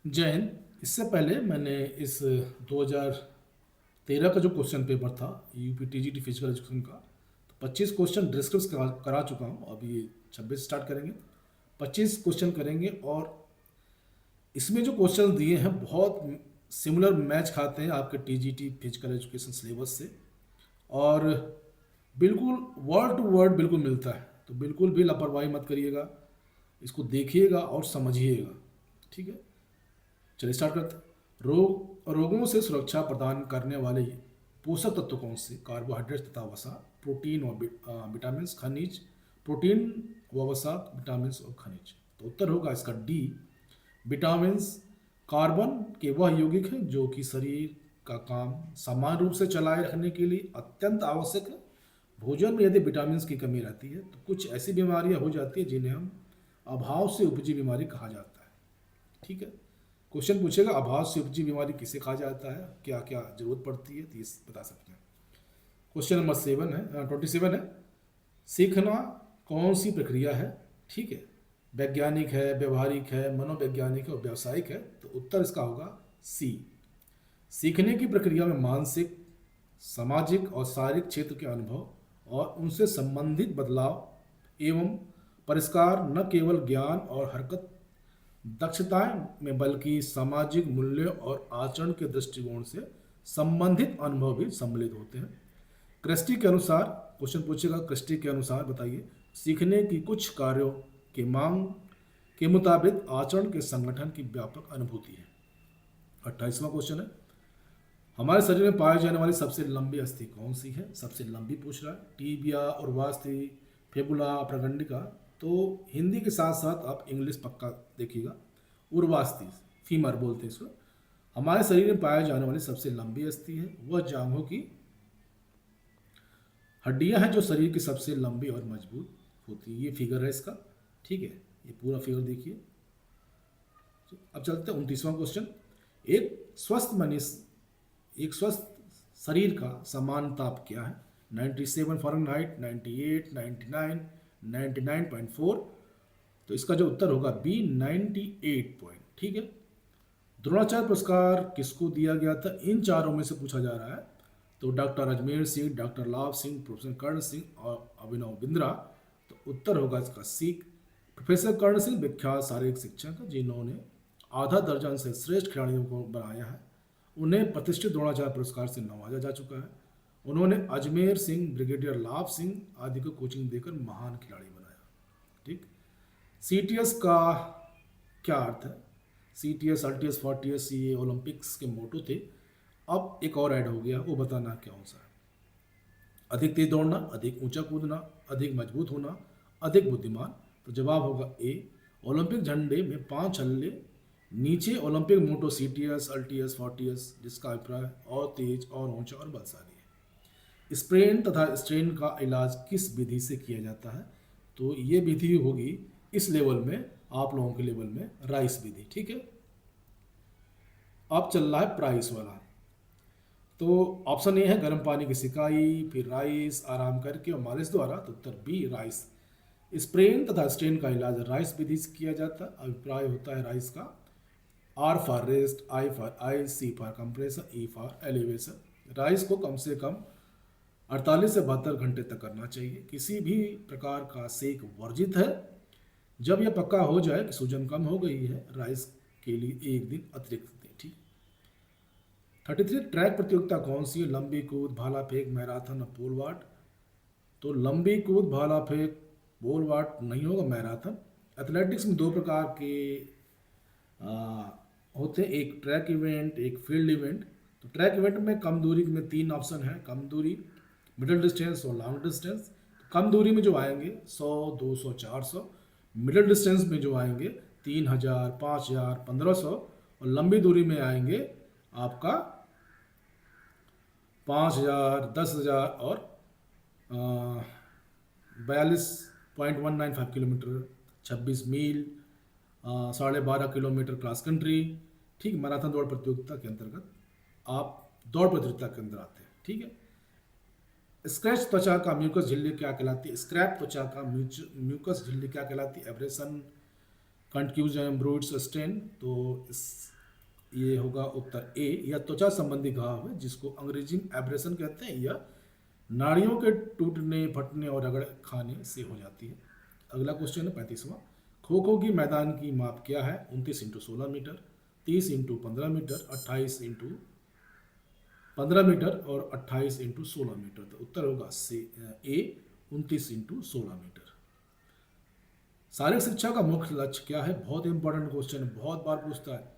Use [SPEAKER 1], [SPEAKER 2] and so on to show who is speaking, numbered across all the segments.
[SPEAKER 1] जय हिंद। इससे पहले मैंने इस 2013 का जो क्वेश्चन पेपर था यूपी टीजीटी फिजिकल एजुकेशन का, तो 25 क्वेश्चन डिस्कस करा चुका हूँ। अभी 26 स्टार्ट करेंगे, 25 क्वेश्चन करेंगे। और इसमें जो क्वेश्चन दिए हैं बहुत सिमिलर मैच खाते हैं आपके टीजीटी फिजिकल एजुकेशन सिलेबस से, और बिल्कुल वर्ड टू वर्ड बिल्कुल मिलता है। तो बिल्कुल भी लापरवाही मत करिएगा, इसको देखिएगा और समझिएगा। ठीक है, चलिए स्टार्ट करते हैं। रोगों से सुरक्षा प्रदान करने वाले पोषक तत्व कौन से? कार्बोहाइड्रेट तथा वसा, प्रोटीन और विटामिन, खनिज। प्रोटीन व वसा, विटामिन और खनिज। तो उत्तर होगा इसका डी, विटामिन। कार्बन के वह यौगिक हैं जो कि शरीर का काम समान रूप से चलाए रखने के लिए अत्यंत आवश्यक है। भोजन में यदि विटामिन की कमी रहती है तो कुछ ऐसी बीमारियां हो जाती है जिन्हें हम अभाव से उपजी बीमारी कहा जाता है। ठीक है, क्वेश्चन पूछेगा अभाव से उपजी बीमारी किसे कहा जाता है, क्या क्या जरूरत पड़ती है, तो ये बता सकते हैं। क्वेश्चन नंबर 27 है, सीखना कौन सी प्रक्रिया है? ठीक है, वैज्ञानिक है, व्यवहारिक है, मनोवैज्ञानिक है और व्यावसायिक है। तो उत्तर इसका होगा सी। सीखने की प्रक्रिया में मानसिक, सामाजिक और शारीरिक क्षेत्र के अनुभव और उनसे संबंधित बदलाव एवं परिष्कार न केवल ज्ञान और हरकत दक्षताएं में बल्कि सामाजिक मूल्यों और आचरण के दृष्टिकोण से संबंधित अनुभव भी सम्मिलित होते हैं। क्रिस्टी के अनुसार, क्वेश्चन पूछेगा क्रिस्टी के अनुसार बताइए, सीखने की कुछ कार्यों के मांग के मुताबिक आचरण के संगठन की व्यापक अनुभूति है। 28वां क्वेश्चन है, हमारे शरीर में पाई जाने वाली सबसे लंबी अस्थि कौन सी है? सबसे लंबी पूछ रहा है, टीबिया, उर्वास्थि, फेबुला, प्रगंडिका। तो हिंदी के साथ साथ आप इंग्लिश पक्का देखिएगा। उर्वास्थि, फीमर बोलते हैं इसको। हमारे शरीर में पाए जाने वाली सबसे लंबी अस्थि है, वह जांघों की हड्डियां हैं जो शरीर की सबसे लंबी और मजबूत होती है। ये फिगर है इसका। ठीक है, ये पूरा फिगर देखिए। अब चलते हैं 29वां क्वेश्चन। एक स्वस्थ मनुष्य, एक स्वस्थ शरीर का समान ताप क्या है? 97 फ़ारेनहाइट, 98, 99, 99.4। तो इसका जो उत्तर होगा बी, 98 पॉइंट। ठीक है, द्रोणाचार्य पुरस्कार किसको दिया गया था? इन चारों में से पूछा जा रहा है। तो डॉक्टर अजमेर सिंह, डॉक्टर लाभ सिंह, प्रोफेसर कर्ण सिंह और अभिनव बिंद्रा। तो उत्तर होगा इसका सी। प्रोफेसर कर्ण सिंह विख्यात शारीरिक शिक्षक हैं जिन्होंने आधा दर्जन से श्रेष्ठ खिलाड़ियों को बनाया है। उन्हें प्रतिष्ठित द्रोणाचार्य पुरस्कार से नवाजा जा चुका है। उन्होंने अजमेर सिंह, ब्रिगेडियर लाभ सिंह आदि को कोचिंग देकर महान खिलाड़ी बनाया। ठीक, सीटीएस का क्या अर्थ है? सीटीएस, अल्टीएस, फोर्टीएस ये ओलंपिक्स के मोटो थे। अब एक और ऐड हो गया, वो बताना क्या हो सा है। अधिक तेज दौड़ना, अधिक ऊंचा कूदना, अधिक मजबूत होना, अधिक बुद्धिमान। तो जवाब होगा ए। ओलंपिक झंडे में 5 छल्ले नीचे ओलंपिक मोटो सीटीएस, अल्टीएस, फोर्टीएस, जिसका अभिप्राय और तेज और ऊंचा और बलशाली है। स्प्रेन तथा स्ट्रेन का इलाज किस विधि से किया जाता है? तो ये विधि होगी इस लेवल में, आप लोगों के लेवल में, राइस विधि। ठीक है, अब चल रहा है प्राइस वाला। तो ऑप्शन ए है गर्म पानी की सिकाई, फिर राइस आराम करके और मालिश द्वारा। तो उत्तर बी, राइस। स्प्रेन तथा स्ट्रेन का इलाज राइस विधि से किया जाता है। अभिप्राय होता है राइस का। R for rest, I for ice, C for compression, E for elevation. RICE को कम से कम 48 से 72 घंटे तक करना चाहिए। किसी भी प्रकार का सेक वर्जित है। जब यह पक्का हो जाए कि सूजन कम हो गई है, राइस के लिए एक दिन अतिरिक्त दें। ठीक, 33, ट्रैक प्रतियोगिता कौन सी है? लंबी कूद, भाला फेंक, मैराथन और पोल वाल्ट। तो लंबी कूद, भाला फेंक, पोल वाल्ट नहीं होगा, मैराथन। एथलेटिक्स में 2 प्रकार के आ, होते हैं, एक ट्रैक इवेंट, एक फील्ड इवेंट। तो ट्रैक इवेंट में कम दूरी में 3 ऑप्शन है, कम दूरी, मिडिल डिस्टेंस और लॉन्ग डिस्टेंस। कम दूरी में जो आएंगे 100, 200, 400। मिडिल डिस्टेंस में जो आएंगे 3000, 5000, 1500। और लंबी दूरी में आएंगे आपका 5000, 10,000 और 42.195 किलोमीटर, 26 मील, 12.5 किलोमीटर क्रॉस कंट्री। ठीक, मैराथन दौड़ प्रतियोगिता के अंतर्गत आप दौड़ प्रतियोगिता के अंदर आते हैं। ठीक है, स्क्रैच त्वचा का म्यूकस झिल्ली क्या कहलाती है? स्क्रैप त्वचा का म्यूकस झिल्ली क्या कहलाती है? Abrasion, contusion, bruise, stain. तो ये होगा उत्तर ए। या त्वचा संबंधी घाव है जिसको अंग्रेजी में एब्रेशन कहते हैं, या नाड़ियों के टूटने फटने और रगड़ खाने से हो जाती है। अगला क्वेश्चन है 35वां। खो खो की मैदान की माप क्या है? 29x16 metre, 30x15 metre, 28x15 metre और 28x16 मीटर। तो उत्तर होगा ए 29x16 मीटर। शारीरिक शिक्षा का मुख्य लक्ष्य क्या है? बहुत इंपॉर्टेंट क्वेश्चन है, बहुत बार पूछता है।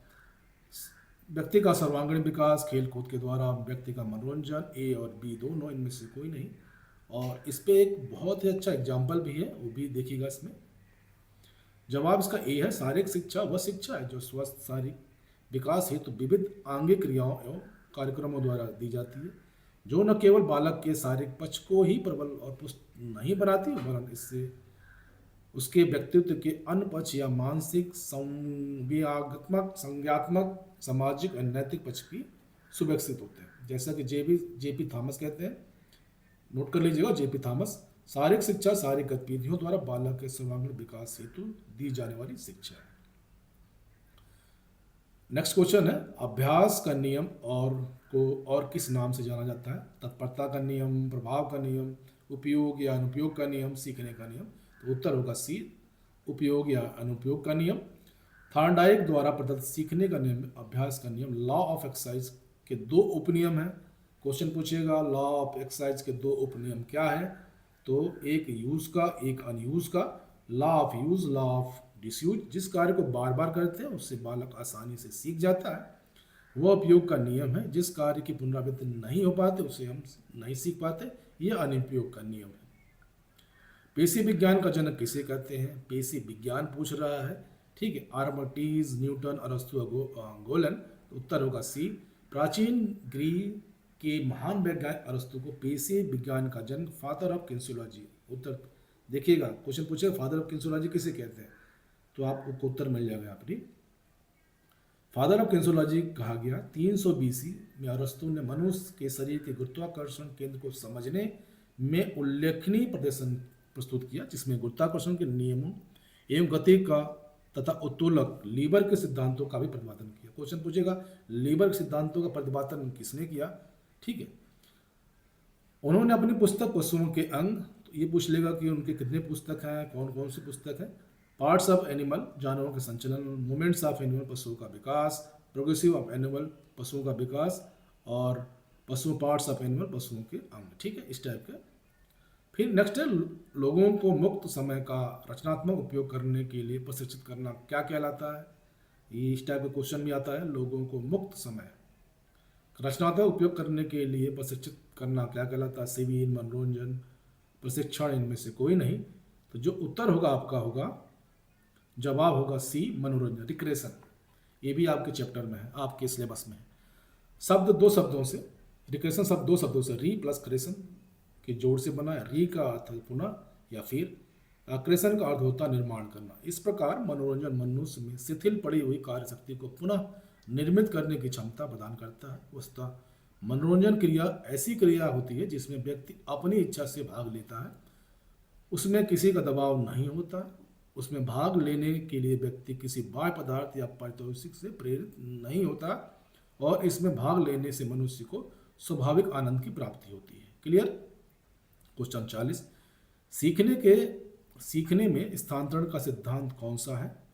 [SPEAKER 1] व्यक्ति का सर्वांगीण विकास, खेल कूद के द्वारा व्यक्ति का मनोरंजन, ए और बी दोनों, इनमें से कोई नहीं। और इस पे एक बहुत ही अच्छा एग्जाम्पल भी है, वो भी देखिएगा इसमें। जवाब इसका ए है। शारीरिक शिक्षा वह शिक्षा है जो स्वस्थ शारीरिक विकास हेतु विविध आंगिक क्रियाओं एवं कार्यक्रमों द्वारा दी जाती है, जो न केवल बालक के शारीरिक पक्ष को ही प्रबल और पुष्ट नहीं बनाती वरन इससे उसके व्यक्तित्व के अन्य पक्ष या मानसिक, संज्ञात्मक, सामाजिक और नैतिक पक्ष भी सुविकसित होते हैं। जैसा कि जेपी थॉमस कहते हैं, नोट कर लीजिएगा, जेपी थॉमस, शारीरिक शिक्षा शारीरिक गतिविधियों द्वारा बालक के सर्वांगीण विकास हेतु दी जाने वाली शिक्षा है। नेक्स्ट क्वेश्चन है, अभ्यास का नियम और किस नाम से जाना जाता है? तत्परता का नियम, प्रभाव का नियम, उपयोग या अनुपयोग का नियम, सीखने का नियम। तो उत्तर होगा सी, उपयोग या अनुपयोग का नियम। थॉर्नडाइक द्वारा प्रदत्त सीखने का नियम, अभ्यास का नियम, लॉ ऑफ एक्सरसाइज के दो उपनियम हैं। क्वेश्चन पूछेगा लॉ ऑफ एक्सरसाइज के दो उपनियम क्या है? तो एक यूज का, एक अनयूज का। Law of use, law of disuse, जिस कार्य को बार बार करते हैं उससे बालक आसानी से सीख जाता है, वह उपयोग का नियम है। जिस कार्य की पुनरावृत्ति नहीं हो पाते उसे हम नहीं सीख पाते, यह अनुपयोग का नियम है। पेशी विज्ञान का जनक किसे कहते हैं? पेशी विज्ञान पूछ रहा है, ठीक है। आर्किमिडीज, न्यूटन, अरस्तु, गोलन। उत्तर होगा सी। प्राचीन ग्रीक के महान वैज्ञानिक अरस्तु को पेशी विज्ञान का जनक, फादर ऑफ किन्सियोलॉजी। उत्तर देखिएगा, क्वेश्चन पूछेगा फादर ऑफ किन्सियोलॉजी किसे कहते हैं, तो आपको उत्तर मिल जाएगा यहाँ पर। फादर ऑफ किन्सियोलॉजी कहा गया 300 BC में अरस्तु ने मनुष्य के शरीर के गुरुत्वाकर्षण केंद्र को समझने में उल्लेखनीय प्रदर्शन प्रस्तुत किया, जिसमें गुरुत्वाकर्षण के नियमों एवं गति का तथा उत्तोलक लीबर के सिद्धांतों का भी प्रतिपादन किया। क्वेश्चन पूछेगा लीबर के सिद्धांतों का प्रतिपादन किसने किया, ठीक है। उन्होंने अपनी पुस्तक पशुओं के अंग, तो ये पूछ लेगा कि उनके कितने पुस्तक हैं, कौन कौन सी पुस्तक है। पार्ट्स ऑफ एनिमल, जानवरों के संचलन, मूवमेंट्स ऑफ एनिमल, पशुओं का विकास, प्रोग्रेसिव ऑफ एनिमल, पशुओं का विकास, और पशु पार्ट्स ऑफ एनिमल, पशुओं के अंग, ठीक है, इस टाइप का। फिर नेक्स्ट है, लोगों को मुक्त समय का रचनात्मक उपयोग करने के लिए प्रशिक्षित करना क्या कहलाता है? ये इस टाइप का क्वेश्चन भी आता है, लोगों को मुक्त समय रचनात्मक उपयोग करने के लिए प्रशिक्षित करना क्या कहलाता है? शिविर, मनोरंजन, प्रशिक्षण, इनमें से कोई नहीं। तो जो उत्तर होगा आपका होगा, जवाब होगा सी, मनोरंजन, रिक्रेशन। ये भी आपके चैप्टर में है, आपके सिलेबस में है। शब्द दो शब्दों से, रिक्रेशन शब्द दो शब्दों से, री प्लस क्रेशन के जोड़ से बना है। री का अर्थ पुनः या फिर, क्रेशन का अर्थ होता निर्माण करना। इस प्रकार मनोरंजन मनुष्य में शिथिल पड़ी हुई कार्य शक्ति को पुनः निर्मित करने की क्षमता प्रदान करता है। वस्तुतः मनोरंजन क्रिया ऐसी क्रिया होती है जिसमें व्यक्ति अपनी इच्छा से भाग लेता है, उसमें किसी का दबाव नहीं होता, उसमें भाग लेने के लिए व्यक्ति किसी बाह्य पदार्थ या पारितोषिक से प्रेरित नहीं होता, और इसमें भाग लेने से मनुष्य को स्वाभाविक आनंद की प्राप्ति होती है। क्लियर। क्वेश्चन 40, सीखने में स्थानांतरण का सिद्धांत कौन सा है?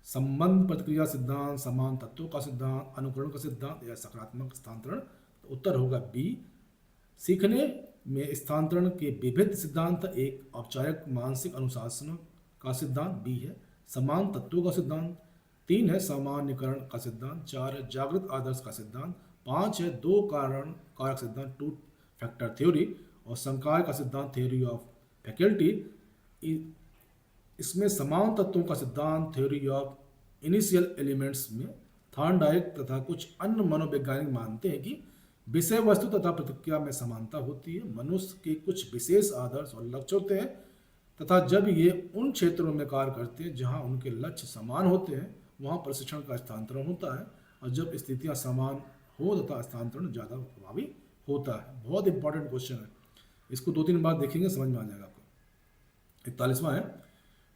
[SPEAKER 1] संबंध प्रतिक्रिया सिद्धांत, समान तत्वों का सिद्धांत, अनुकरण का सिद्धांत, या सकारात्मक स्थानांतरण। तो उत्तर होगा बी। सीखने में स्थानांतरण के विविध सिद्धांत, एक औपचारिक मानसिक अनुशासन का सिद्धांत, बी है समान तत्वों का सिद्धांत, 3 है सामान्यकरण का सिद्धांत, 4 है जागृत आदर्श का सिद्धांत, 5 है दो कारण कारक सिद्धांत, 2 फैक्टर थ्योरी, और संकाय का सिद्धांत, थ्योरी ऑफ फैकल्टी। इसमें समान तत्वों का सिद्धांत, थ्योरी ऑफ इनिशियल एलिमेंट्स में थॉर्नडाइक तथा कुछ अन्य मनोवैज्ञानिक मानते हैं कि विषय वस्तु तथा प्रतिक्रिया में समानता होती है। मनुष्य के कुछ विशेष आदर्श और लक्ष्य होते हैं, तथा जब ये उन क्षेत्रों में कार्य करते हैं जहां उनके लक्ष्य समान होते हैं, वहां प्रशिक्षण का स्थानांतरण होता है, और जब स्थितियां समान हो तथा स्थानांतरण ज़्यादा प्रभावी होता है। बहुत इंपॉर्टेंट क्वेश्चन है, इसको 2-3 बार देखेंगे, समझ में आ जाएगा आपको। 41वां है,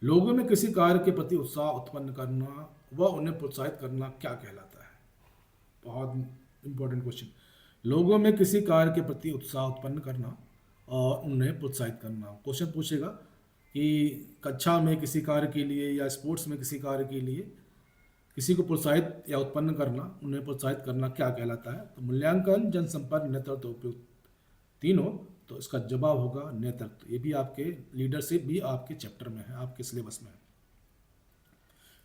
[SPEAKER 1] लोगों में किसी कार्य के प्रति उत्साह उत्पन्न करना व उन्हें प्रोत्साहित करना क्या कहलाता है? बहुत इंपॉर्टेंट क्वेश्चन। लोगों में किसी कार्य के प्रति उत्साह उत्पन्न करना और उन्हें प्रोत्साहित करना। क्वेश्चन पूछेगा कि कक्षा में किसी कार्य के लिए या स्पोर्ट्स में किसी कार्य के लिए किसी को प्रोत्साहित या उत्पन्न करना, उन्हें प्रोत्साहित करना क्या कहलाता है? तो मूल्यांकन, जनसंपर्क, नेतृत्व, उपयुक्त तीनों। तो इसका जवाब होगा नेतृत्व। ये भी आपके लीडरशिप भी आपके चैप्टर में है, आपके सिलेबस में है।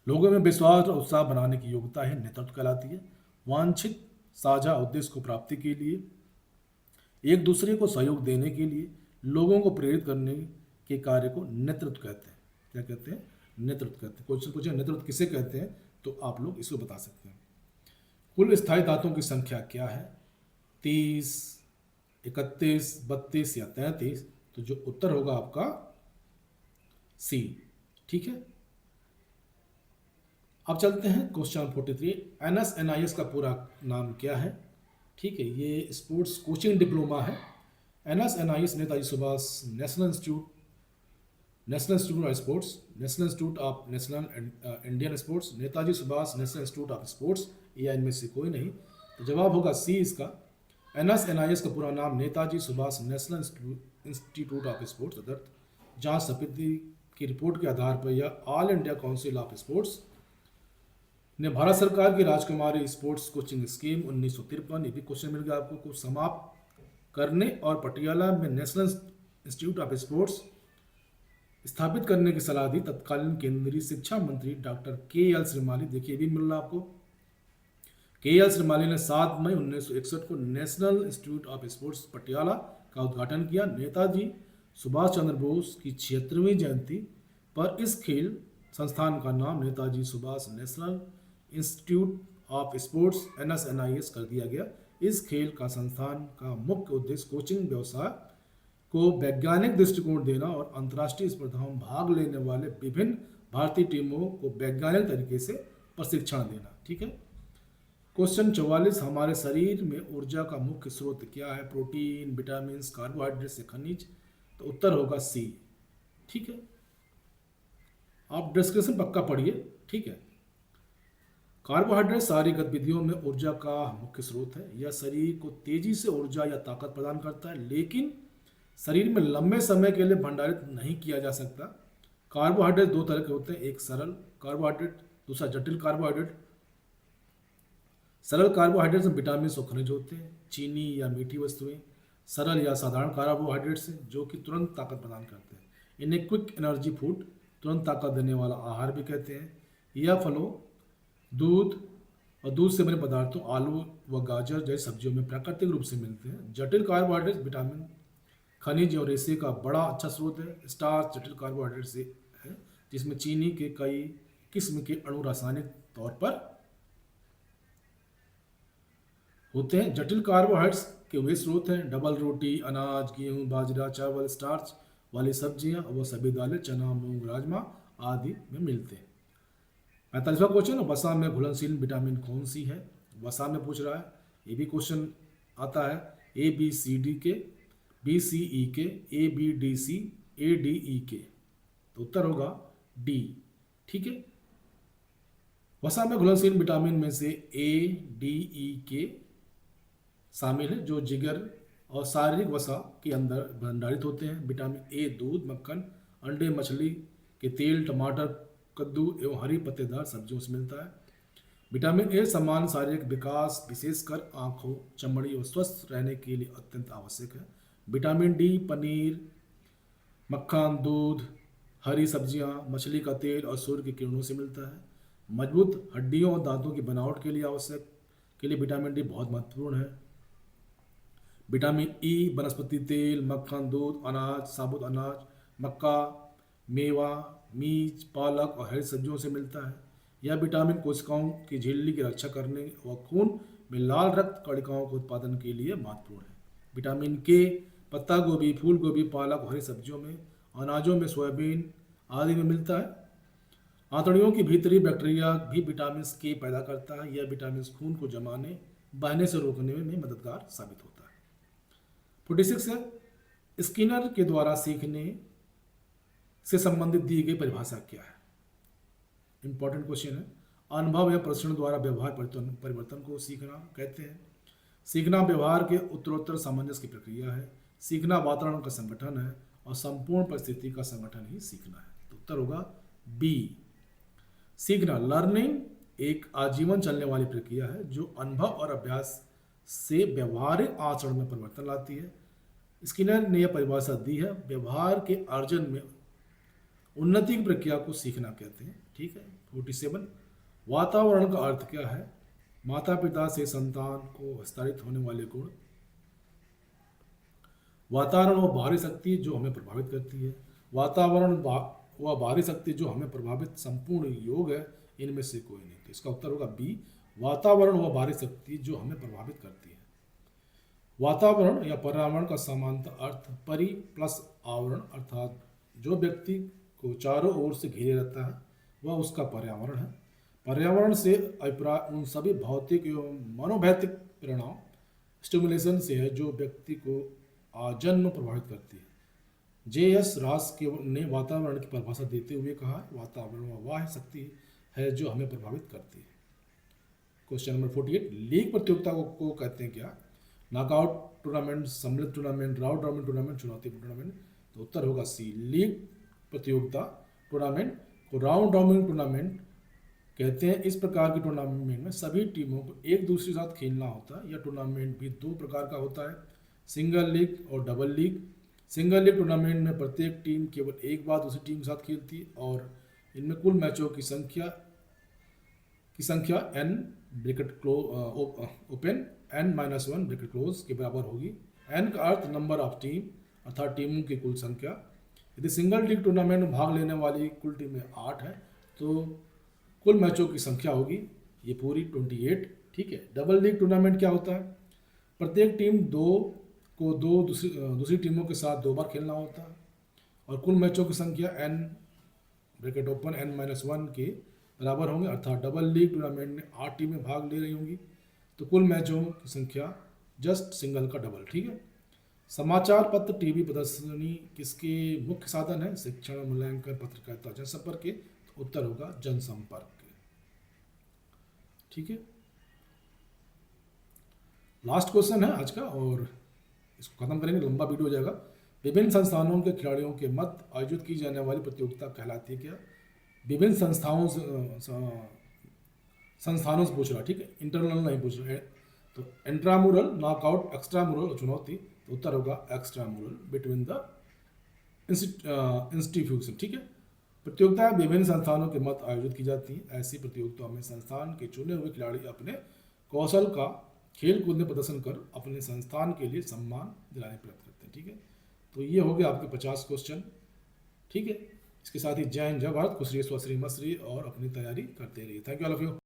[SPEAKER 1] लोगों में विश्वास और उत्साह बनाने की योग्यता है, नेतृत्व कहलाती है। वांछित साझा उद्देश्य को प्राप्ति के लिए, एक दूसरे को सहयोग देने के लिए, लोगों को प्रेरित करने के कार्य को नेतृत्व कहते हैं। क्या कहते हैं? नेतृत्व कहते हैं। क्वेश्चन पूछे नेतृत्व किसे कहते हैं, तो आप लोग इसको बता सकते हैं। कुल स्थायी दांतों की संख्या क्या है? 30, 31, 32 या 33? तो जो उत्तर होगा आपका सी। ठीक है, अब चलते हैं क्वेश्चन 43। NSNIS का पूरा नाम क्या है? ठीक है, ये स्पोर्ट्स कोचिंग डिप्लोमा है। NSNIS Netaji Subhash national institute of sports, national institute of national Indian sports, Netaji Subhash national institute of sports, या इनमें से कोई नहीं। तो जवाब होगा सी इसका। NSNIS का पूरा नाम Netaji Subhash national institute of sports अदर्थ जांच समिति की रिपोर्ट के आधार पर यह all India council of sports ने भारत सरकार की राजकुमारी स्पोर्ट्स कोचिंग स्कीम 1953, ये भी क्वेश्चन मिल गया आपको, को समाप्त करने और पटियाला में नेशनल इंस्टीट्यूट ऑफ स्पोर्ट्स स्थापित करने की सलाह दी तत्कालीन केंद्रीय शिक्षा मंत्री डॉक्टर KL श्रीमाली। देखिए भी मिल रहा आपको। KL श्रीमाली ने 7 मई 1961 को national institute of sports Patiala का उद्घाटन किया। नेताजी सुभाष चंद्र बोस की 76वीं जयंती पर इस खेल संस्थान का नाम Netaji Subhash national institute of sports NSNIS कर दिया गया। इस खेल का संस्थान का मुख्य उद्देश्य कोचिंग व्यवसाय को वैज्ञानिक दृष्टिकोण देना और अंतर्राष्ट्रीय स्पर्धाओं में भाग लेने वाले विभिन्न भारतीय टीमों को वैज्ञानिक तरीके से प्रशिक्षण देना। ठीक है, क्वेश्चन 44। हमारे शरीर में ऊर्जा का मुख्य स्रोत क्या है? प्रोटीन, विटामिन, कार्बोहाइड्रेट्स या खनिज? तो उत्तर होगा सी। ठीक है, आप डिस्कशन पक्का पढ़िए। ठीक है, कार्बोहाइड्रेट सारी गतिविधियों में ऊर्जा का मुख्य स्रोत है। यह शरीर को तेजी से ऊर्जा या ताकत प्रदान करता है, लेकिन शरीर में लंबे समय के लिए भंडारित नहीं किया जा सकता। कार्बोहाइड्रेट दो तरह के होते हैं, एक सरल कार्बोहाइड्रेट, दूसरा जटिल कार्बोहाइड्रेट। सरल कार्बोहाइड्रेट में विटामिन और खनिज होते हैं। चीनी या मीठी वस्तुएं सरल या साधारण कार्बोहाइड्रेट्स हैं जो कि तुरंत ताकत प्रदान करते हैं। इन्हें क्विक एनर्जी फूड, तुरंत ताकत देने वाला आहार भी कहते हैं। यह फलों, दूध और दूध से बने पदार्थों, आलू व गाजर जैसी सब्जियों में प्राकृतिक रूप से मिलते हैं। जटिल कार्बोहाइड्रेट विटामिन, खनिज और रेशे का बड़ा अच्छा स्रोत है। स्टार्च जटिल कार्बोहाइड्रेट से है जिसमें चीनी के कई किस्म के अणु रासायनिक तौर पर होते हैं। जटिल कार्बोहाइड्रेट्स के वे स्रोत हैं डबल रोटी, अनाज, गेहूं, बाजरा, चावल, स्टार्च वाली सब्जियां और सभी दालें, चना, मूंग, राजमा आदि में मिलते हैं। 45वां क्वेश्चन, वसा में घुलनशील विटामिन कौन सी है? वसा में पूछ रहा है, ये भी क्वेश्चन आता है। ABCD के, BCE के, ABDC, ADE के। तो उत्तर होगा डी। ठीक है, वसा में घुलनशील विटामिन में से ADE के शामिल है जो जिगर और शारीरिक वसा के अंदर भंडारित होते हैं। विटामिन A दूध, मक्खन, अंडे, मछली के तेल, टमाटर, कद्दू एवं हरी पत्तेदार सब्जियों से मिलता है। विटामिन A समान शारीरिक विकास, विशेषकर आंखों, चमड़ी और स्वस्थ रहने के लिए अत्यंत आवश्यक है। विटामिन D पनीर, मक्खन, दूध, हरी सब्जियां, मछली का तेल और सूर्य की किरणों से मिलता है। मजबूत हड्डियों और दांतों की बनावट के लिए आवश्यक के लिए विटामिन D बहुत महत्वपूर्ण है। विटामिन E वनस्पति तेल, मक्खन, दूध, अनाज, साबुत अनाज, मक्का, मेवा, मिर्च, पालक और हरी सब्जियों से मिलता है। यह विटामिन कोशिकाओं की झिल्ली की रक्षा करने व खून में लाल रक्त कणिकाओं के उत्पादन के लिए महत्वपूर्ण है। विटामिन K पत्ता गोभी, फूल गोभी, पालक और हरी सब्जियों में, अनाजों में, सोयाबीन आदि में मिलता है। आंतड़ियों की भीतरी बैक्टीरिया भी विटामिन K पैदा करता है। यह विटामिन खून को जमाने, बहने से रोकने में मददगार साबित होता है। 46 है, स्किनर के द्वारा सीखने से संबंधित दी गई परिभाषा क्या है? इंपॉर्टेंट क्वेश्चन है। अनुभव या प्रशिक्षण द्वारा व्यवहार परिवर्तन परिवर्तन को सीखना कहते हैं। सीखना व्यवहार के उत्तरोत्तर सामंजस्य की प्रक्रिया है। सीखना वातावरण का संगठन है और संपूर्ण परिस्थिति का संगठन ही सीखना है। तो उत्तर होगा बी। सीखना लर्निंग एक आजीवन चलने वाली प्रक्रिया है जो अनुभव और अभ्यास से व्यवहारिक आचरण में परिवर्तन लाती है। स्किनर ने यह परिभाषा दी है, व्यवहार के अर्जन में उन्नति की प्रक्रिया को सीखना कहते हैं। ठीक है। 47 वातावरण का अर्थ क्या है? माता पिता से संतान को हस्तांतरित होने वाले गुण। वातावरण वह बाहरी शक्ति जो हमें प्रभावित करती है। वातावरण वह बाहरी शक्ति जो हमें प्रभावित संपूर्ण योग है, इनमें से कोई नहीं। तो इसका उत्तर होगा बी। वातावरण वह बाहरी शक्ति जो हमें प्रभावित करती है। वातावरण या पर्यावरण का समानांतर अर्थ परि प्लस आवरण, अर्थात जो व्यक्ति को चारों ओर से घेरे रहता है वह उसका पर्यावरण है। पर्यावरण से अभिप्राय उन सभी भौतिक एवं मनोभौतिक परिणाम स्टिमुलेशन से है जो व्यक्ति को आजन्म प्रभावित करती है। जे.एस. रास ने वातावरण की परिभाषा देते हुए कहा, वातावरण वह शक्ति है जो हमें प्रभावित करती है। क्वेश्चन नंबर 48 लीग प्रतियोगिता को कहते हैं क्या? नॉकआउट टूर्नामेंट, सम्मिलित टूर्नामेंट, राउंड रॉबिन टूर्नामेंट, चुनौतीपूर्ण टूर्नामेंट। तो उत्तर होगा सी। लीग प्रतियोगिता टूर्नामेंट को राउंड रॉबिन टूर्नामेंट कहते हैं। इस प्रकार की टूर्नामेंट में सभी टीमों को एक दूसरे के साथ खेलना होता है। यह टूर्नामेंट भी दो प्रकार का होता है, सिंगल लीग और double league. Single league tournament में प्रत्येक टीम केवल एक बार दूसरी टीम के साथ खेलती है और इनमें कुल मैचों की संख्या n bracket open n-1 bracket close के बराबर होगी। n का अर्थ नंबर ऑफ टीम, अर्थात टीमों की कुल संख्या। यदि सिंगल लीग टूर्नामेंट में भाग लेने वाली कुल टीमें 8 है तो कुल मैचों की संख्या होगी ये पूरी 28। ठीक है। डबल लीग टूर्नामेंट क्या होता है? प्रत्येक टीम दूसरी टीमों के साथ 2 बार खेलना होता है और कुल मैचों की संख्या n ब्रैकेट ओपन n-1 के बराबर होंगे, अर्थात डबल लीग टूर्नामेंट में 8 टीमें भाग ले रही होंगी तो कुल मैचों की संख्या जस्ट सिंगल का डबल। ठीक है। समाचार पत्र, टीवी प्रदर्शनी किसके मुख्य साधन है? शिक्षण, मूल्यांकन, पत्रकारिता, जनसंपर्क के। तो उत्तर होगा जनसंपर्क। ठीक है। लास्ट क्वेश्चन है आज का और इसको खत्म करेंगे, लंबा वीडियो हो जाएगा। विभिन्न संस्थानों के खिलाड़ियों के मध्य आयोजित की जाने वाली प्रतियोगिता कहलाती है क्या? विभिन्न संस्थानों से पूछ रहा। ठीक है। इंटरनल नहीं पूछ रहा है। तो इंट्रामुरल, नॉकआउट, एक्स्ट्रामुरल और चुनौती। तो उत्तर होगा एक्स्ट्रामुरल, बिटवीन द इंस्टीट्यूशन। ठीक है। प्रतियोगिताएं विभिन्न संस्थानों के मध्य आयोजित की जाती हैं। ऐसी प्रतियोगिताओं में संस्थान के चुने हुए खिलाड़ी अपने कौशल का खेल कूद में प्रदर्शन कर अपने संस्थान के लिए सम्मान दिलाने प्राप्त करते हैं। ठीक है। तो ये हो गए आपके 50 क्वेश्चन। ठीक है। इसके साथ ही जय हिंद, जय भारत, खुश रहिए, स्वस्थ रहिए, मस्त रहिए और अपनी तैयारी करते रहिए। Thank you all of you.